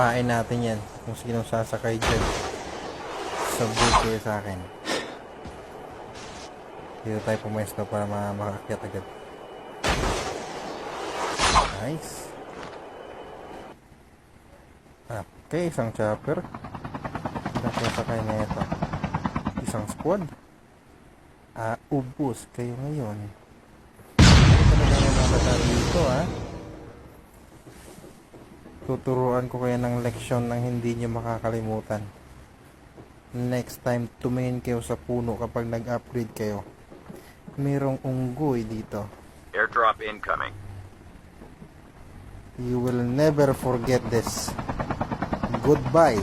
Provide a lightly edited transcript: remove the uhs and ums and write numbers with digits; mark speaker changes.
Speaker 1: Papain natin yan kung sinong sasakay dyan. Subdue kayo sa akin. Dito tayo pumesto para makaakyat agad. Nice. Okay, isang chopper. Ilang sasakay na ito? Isang squad. Ubus kayo ngayon. Ano talaga namamatay dito, ha? Tuturuan ko kayo ng leksyon ng hindi nyo makakalimutan. Next time, tumingin kayo sa puno kapag nag-upgrade kayo. Mayroong unggoy dito.
Speaker 2: Airdrop incoming.
Speaker 1: You will never forget this. Goodbye.